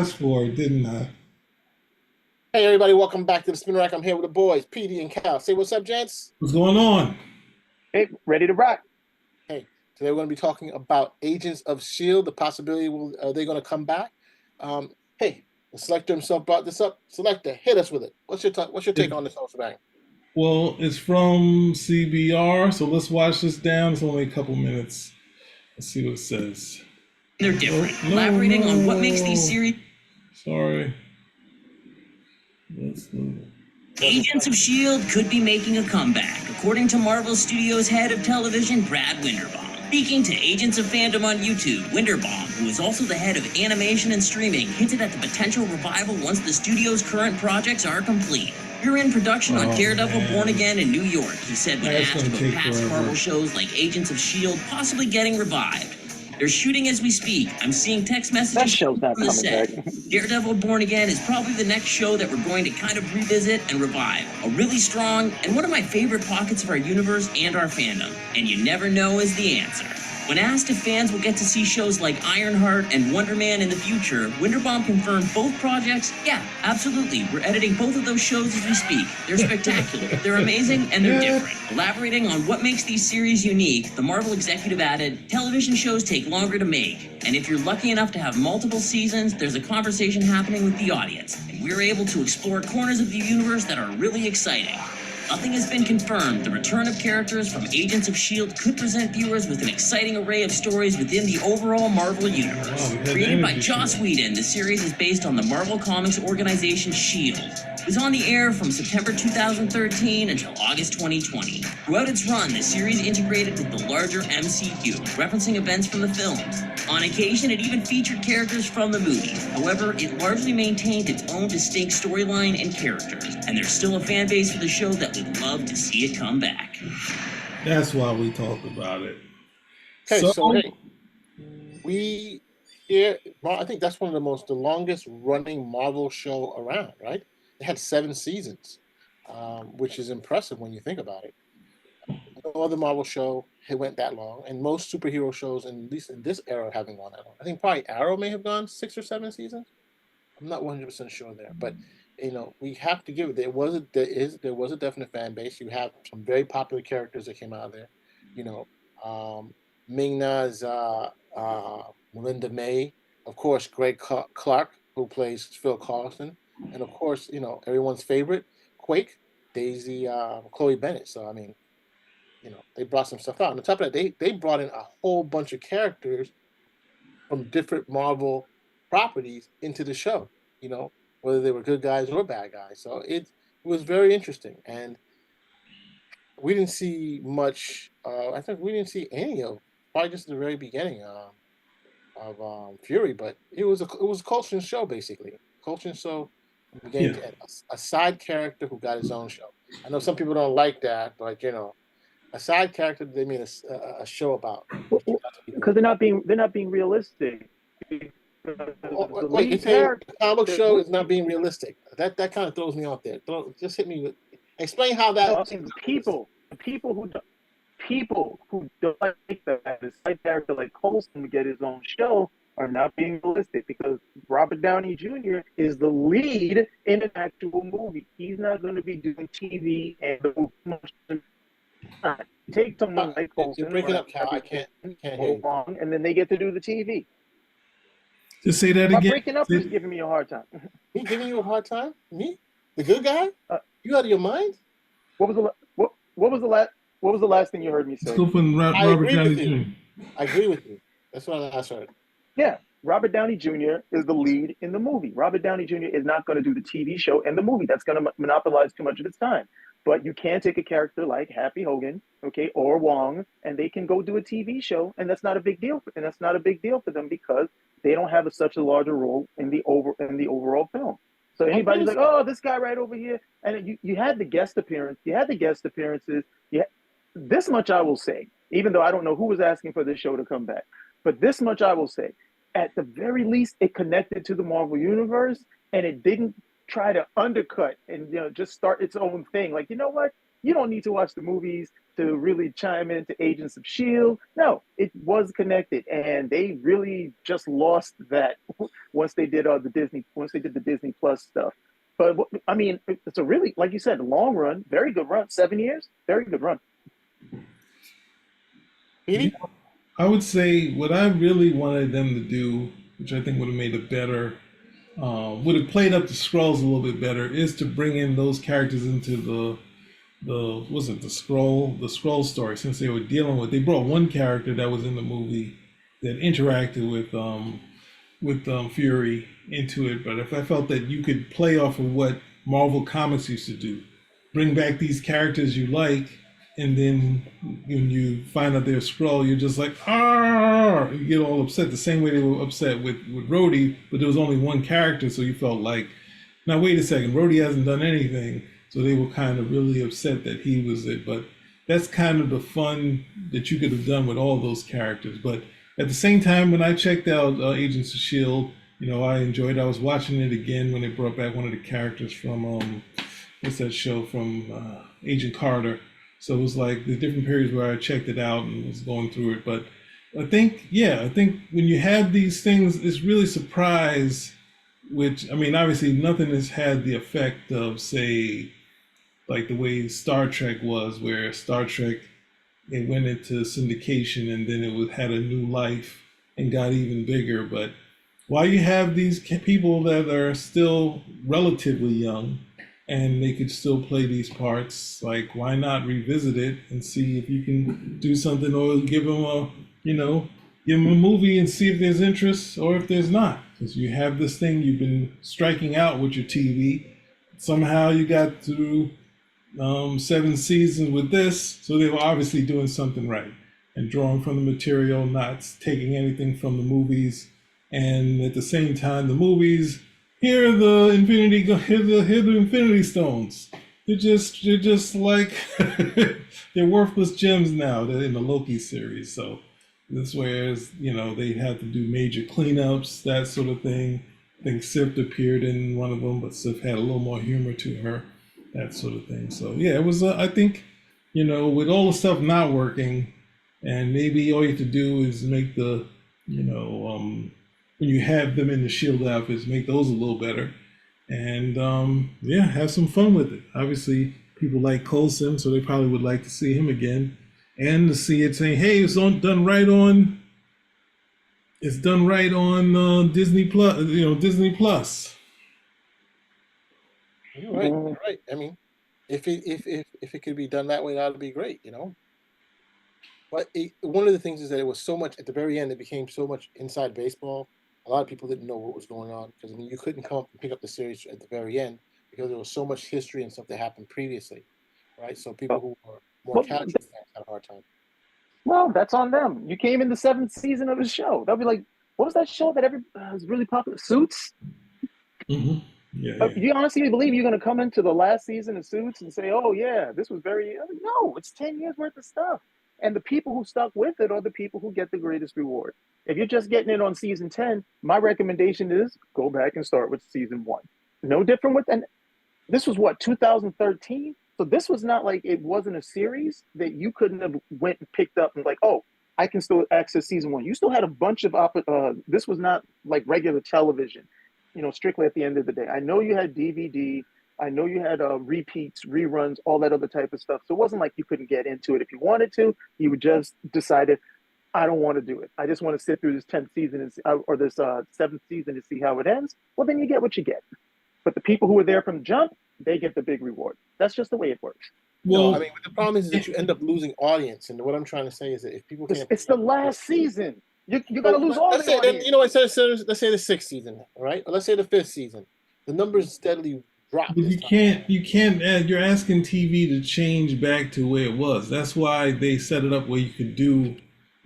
asked for it, didn't I? Hey everybody, welcome back to the Spin Rack. I'm here with the boys, PD and Cal. Say what's up, gents. What's going on? Hey, ready to rock. Hey, today we're going to be talking about Agents of Shield. The possibility are they going to come back? Hey, the selector himself brought this up. Selector, hit us with it. What's your take It, on this whole shebang? well, it's from CBR, so let's watch this down. It's only a couple minutes. Let's see what it says. They're Oh, different, no, elaborating on what makes these no. series. Sorry. Let's move. Agents of S.H.I.E.L.D. could be making a comeback, according to Marvel Studios head of television, Brad Winderbaum. Speaking to Agents of Fandom on YouTube, Winderbaum, who is also the head of animation and streaming, hinted at the potential revival once the studio's current projects are complete. We're in production on Oh, Daredevil man. Born Again in New York, he said when That's asked going to about take past forever. Marvel shows like Agents of S.H.I.E.L.D. possibly getting revived. They're shooting as we speak. I'm seeing text That messages show's from not the coming set. back. Daredevil Born Again is probably the next show that we're going to kind of revisit and revive. A really strong and one of my favorite pockets of our universe and our fandom. And you never know is the answer. When asked if fans will get to see shows like Ironheart and Wonder Man in the future, Winterbaum confirmed both projects. Yeah, absolutely. We're editing both of those shows as we speak. They're spectacular, they're amazing, and they're different. Elaborating on what makes these series unique, the Marvel executive added, television shows take longer to make. And if you're lucky enough to have multiple seasons, there's a conversation happening with the audience. And we're able to explore corners of the universe that are really exciting. Nothing has been confirmed. The return of characters from Agents of S.H.I.E.L.D. could present viewers with an exciting array of stories within the overall Marvel universe. Wow, we had Created by energy Joss tonight. Whedon, the series is based on the Marvel Comics organization S.H.I.E.L.D. It was on the air from September 2013 until August 2020. Throughout its run, the series integrated with the larger MCU, referencing events from the films. On occasion, it even featured characters from the movies. However, it largely maintained its own distinct storyline and characters, and there's still a fan base for the show that would love to see it come back. That's why we talked about it. Okay, So, so hey, we here. Well, I think that's one of the longest running Marvel show around, right? It had 7 seasons, which is impressive when you think about it. No other Marvel show it went that long, and most superhero shows, at least in this era, haven't gone that long. I think probably Arrow may have gone 6 or 7 seasons. I'm not 100% sure there, but we have to give it. There was a definite fan base. You have some very popular characters that came out of there. You know, Ming-Na's Melinda May, of course, Greg Clark, who plays Phil Carlson, and of course, everyone's favorite Quake, Daisy, Chloe Bennett. So I mean, they brought some stuff out. And on top of that, they brought in a whole bunch of characters from different Marvel properties into the show, you know, whether they were good guys or bad guys. So it was very interesting. And we didn't see much, I think we didn't see any of, probably just the very beginning of Fury, but it was a Coltrane show, basically. Coltrane show beginning yeah. to end. A side character who got his own show. I know some people don't like that, but, a side character they made a show about. Because they're not being realistic. Because the Wait, lead it's a comic character, show is not being realistic. That kind of throws me off there. Just hit me with explain how no, that I'm is saying not realistic. the people who don't like that, the side character like Colson to get his own show are not being realistic because Robert Downey Jr. is the lead in an actual movie. He's not going to be doing TV and the movie. Take someone like You're Colson breaking or up, Cal. I can't hear or you. Wong, and then they get to do the TV. Just say that By again. breaking up, you're Say, giving me a hard time. Me giving you a hard time? Me, the good guy? Uh, You out of your mind? what was the last thing you heard me let's say? go from I Robert agree Downey with you. Jr. I agree with you. That's what I last heard. Yeah, Robert Downey Jr. is the lead in the movie. Robert Downey Jr. is not going to do the TV show and the movie. That's going to monopolize too much of his time. But you can take a character like Happy Hogan, okay, or Wong, and they can go do a TV show, and that's not a big deal. And that's not a big deal for them because they don't have such a larger role in the overall film. So I'm anybody's gonna like, say oh, this guy right over here, and you had the guest appearance, you had the guest appearances. Yeah, this much I will say, even though I don't know who was asking for this show to come back, but this much I will say, at the very least, it connected to the Marvel universe, and it didn't try to undercut and just start its own thing. Like, you know what? You don't need to watch the movies to really chime into Agents of Shield. No, it was connected, and they really just lost that once they did the Disney Plus stuff. But I mean, it's a really, like you said, long run, very good run. 7 years, very good run. Petey? I would say what I really wanted them to do, which I think would have made it better, would have played up the Skrulls a little bit better, is to bring in those characters into the scroll story, since they were dealing with, they brought one character that was in the movie that interacted with Fury into it. But if I felt that you could play off of what Marvel Comics used to do, bring back these characters you like, and then when you find out they're Skrull, you're just like, ah, you get all upset the same way they were upset with Rhodey, but there was only one character, so you felt like, now wait a second, Rhodey hasn't done anything. So they were kind of really upset that he was it. But that's kind of the fun that you could have done with all those characters. But at the same time, when I checked out Agents of S.H.I.E.L.D., I enjoyed it. I was watching it again when they brought back one of the characters from, what's that show, from Agent Carter. So it was like the different periods where I checked it out and was going through it. But I think when you have these things, it's really surprise, which, I mean, obviously nothing has had the effect of, say, like the way Star Trek was, where Star Trek, it went into syndication and then it had a new life and got even bigger. But while you have these people that are still relatively young and they could still play these parts, like, why not revisit it and see if you can do something, or give them a movie and see if there's interest or if there's not. Because you have this thing, you've been striking out with your TV. Somehow you got through 7 seasons with this, so they were obviously doing something right and drawing from the material, not taking anything from the movies. And at the same time, the movies, here are the Infinity Stones. They're just like they're worthless gems now. They're in the Loki series, so this whereas they had to do major cleanups, that sort of thing. I think Sif appeared in one of them, but Sif had a little more humor to her, that sort of thing. So yeah, it was. I think, with all the stuff not working, and maybe all you have to do is make the, when you have them in the Shield outfits, make those a little better, and have some fun with it. Obviously, people like Coulson, so they probably would like to see him again, and to see it saying, "Hey, it's done right on." It's done right on Disney Plus. Disney Plus. You're right. You're right. I mean, if it could be done that way, that would be great. But one of the things is that it was so much at the very end. It became so much inside baseball. A lot of people didn't know what was going on because you couldn't come up and pick up the series at the very end because there was so much history and stuff that happened previously, right? So people who were more casual fans had a hard time. Well, that's on them. You came in the 7th season of the show. They'll be like, what was that show that was really popular? Suits? Mm-hmm. Yeah. You honestly believe you're going to come into the last season of Suits and say, oh, yeah, this was very... No, it's 10 years worth of stuff. And the people who stuck with it are the people who get the greatest reward. If you're just getting it on season 10, my recommendation is go back and start with season 1. No different with... And this was, 2013? So this was not like it wasn't a series that you couldn't have went and picked up and like, oh, I can still access season 1. You still had a bunch of this was not like regular television, strictly at the end of the day. I know you had DVD. I know you had repeats, reruns, all that other type of stuff. So it wasn't like you couldn't get into it if you wanted to. You would just decided, I don't want to do it. I just want to sit through this 10th season or this 7th season to see how it ends. Well, then you get what you get. But the people who were there from the jump, they get the big reward. That's just the way it works. Well, I mean, the problem is that you end up losing audience. And what I'm trying to say is that if people can't... It's the last season. You're going to lose all the audience. Let's say the 6th season, all right? Or let's say the 5th season. The numbers steadily drop. But you can't add, you're asking TV to change back to where it was. That's why they set it up where you could do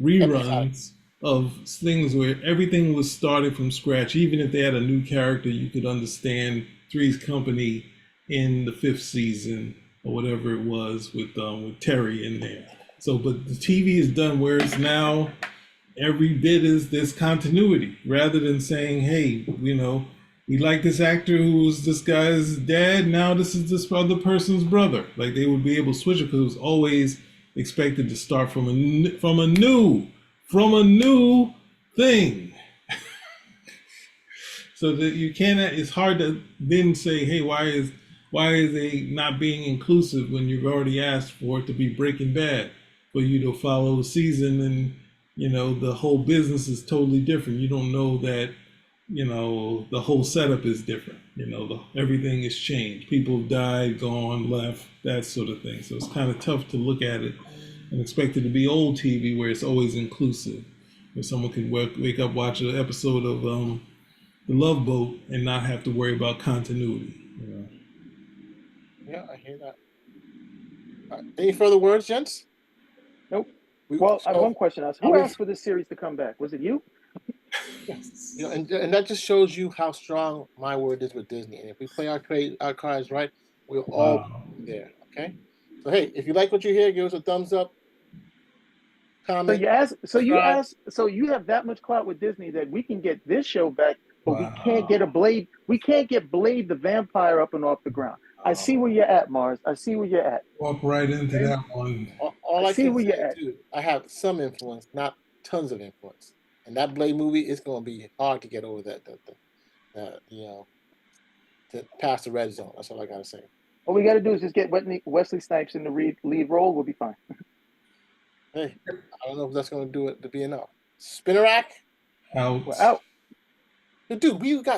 reruns of things where everything was started from scratch. Even if they had a new character, you could understand Three's Company in the 5th season or whatever it was with Terry in there. So, but the TV is done where it's now every bit is this continuity rather than saying, hey, we like this actor who was this guy's dad. Now this is this other person's brother. Like they would be able to switch it because it was always expected to start from a new thing. So that you cannot. It's hard to then say, hey, why is they not being inclusive when you've already asked for it to be Breaking Bad, for you to follow the season, and the whole business is totally different. You don't know that the whole setup is different. Everything has changed. People have died, gone, left, that sort of thing. So it's kind of tough to look at it and expect it to be old TV where it's always inclusive, where someone can wake up, watch an episode of The Love Boat and not have to worry about continuity. Yeah, I hear that. Any further words, gents? Nope. Well, I have one question. Who asked for this series to come back? Was it you? Yes. And that just shows you how strong my word is with Disney. And if we play our cards right, we'll all be there. Okay. So hey, if you like what you hear, give us a thumbs up. Comment. So you have that much clout with Disney that we can get this show back, but we can't get Blade. We can't get Blade the vampire up and off the ground. I see where you're at, Mars. I see where you're at. Walk right into that one. All I can say, dude, I have some influence, not tons of influence. And that Blade movie is going to be hard to get over that, to pass the red zone. That's all I got to say. All we got to do is just get Wesley Snipes in the lead role. We'll be fine. Hey, I don't know if that's going to do it to be enough. Spinnerack? Out. We're out. Dude, we got